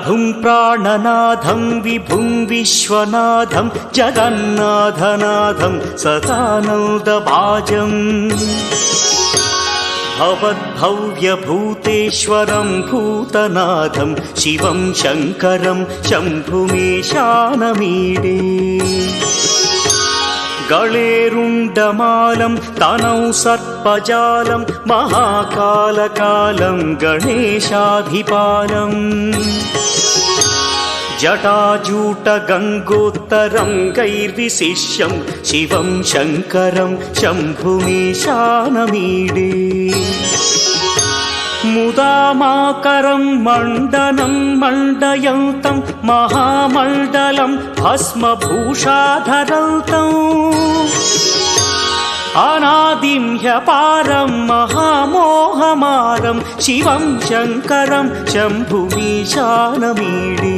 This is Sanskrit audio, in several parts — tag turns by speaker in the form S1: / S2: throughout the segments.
S1: प्रभुं प्राणनाथं विभुं विश्वनाथं जगन्नाथनाथं सदानन्दभाजम् भवद्भव्यभूतेश्वरं भूतनाथं शिवं शङ्करं शम्भुमीशानमीडे गळेरुण्डमालं तनौ सर्पजालं महाकालकालं गणेशाधिपालम् जटाजूटगङ्गोत्तरं गैर्विशिष्यं शिवं शङ्करं शम्भुमीशानमीडे मुदामाकरं मण्डनं मण्डयन्तं महामण्डलं भस्मभूषाधरन्तम् अनादिं ह्यपारं महामोहमारं शिवं शङ्करं शम्भुमीशानमीडे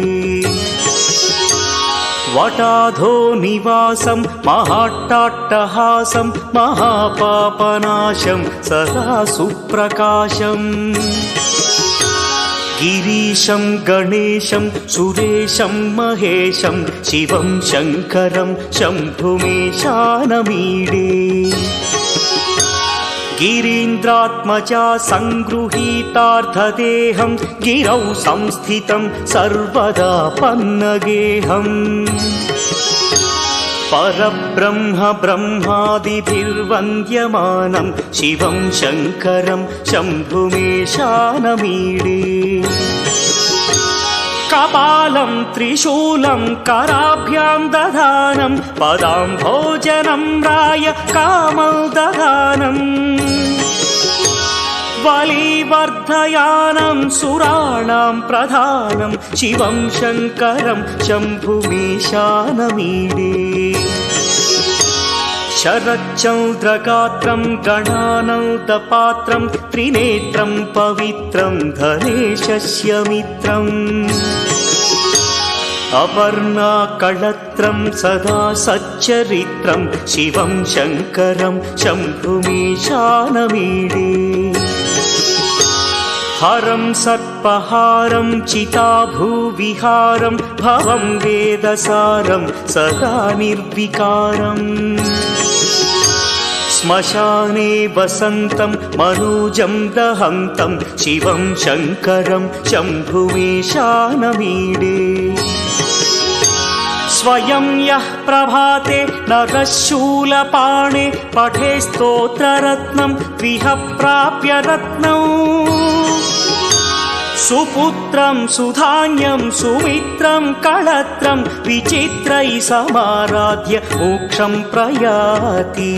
S1: वटाधो निवासं महाट्टाट्टहासं महापापनाशं सदा सुप्रकाशम् गिरीशं गणेशं सुरेशं महेशं शिवं शङ्करं शम्भुमीशानमीडे गिरीन्द्रात्मजा सङ्गृहीतार्धदेहं गिरौ संस्थितं सर्वदा पन्नगेहम् परब्रह्म ब्रह्मादिभिर्वन्द्यमानं शिवं शङ्करं शम्भुमीशानमीडे कपालं त्रिशूलं कराभ्यां दधानं पदाम्भोजनं राय कामोदधानम् बलिवर्धयानं सुराणां प्रधानं शिवं शङ्करं शम्भुमीशानमीडे शरच्चन्द्रगात्रं गणानन्दपात्रं त्रिनेत्रं पवित्रं धनेशस्य मित्रम् अपर्णाकळत्रं सदा सच्चरित्रं शिवं शङ्करं शम्भुमीशानमीडे हरं सर्पहारं चिताभूविहारं भवं वेदसारं सदा निर्विकारम् श्मशाने वसन्तं मनोजं दहन्तं शिवं शङ्करं शम्भुमीशानमीडे स्वयं यः प्रभाते नरः शूलपाणे पठे स्तोत्ररत्नं त्विह प्राप्य रत्नम् सुपुत्रं सुधान्यं सुमित्रं कळत्रं विचित्रैः समाराध्य मोक्षं प्रयाति।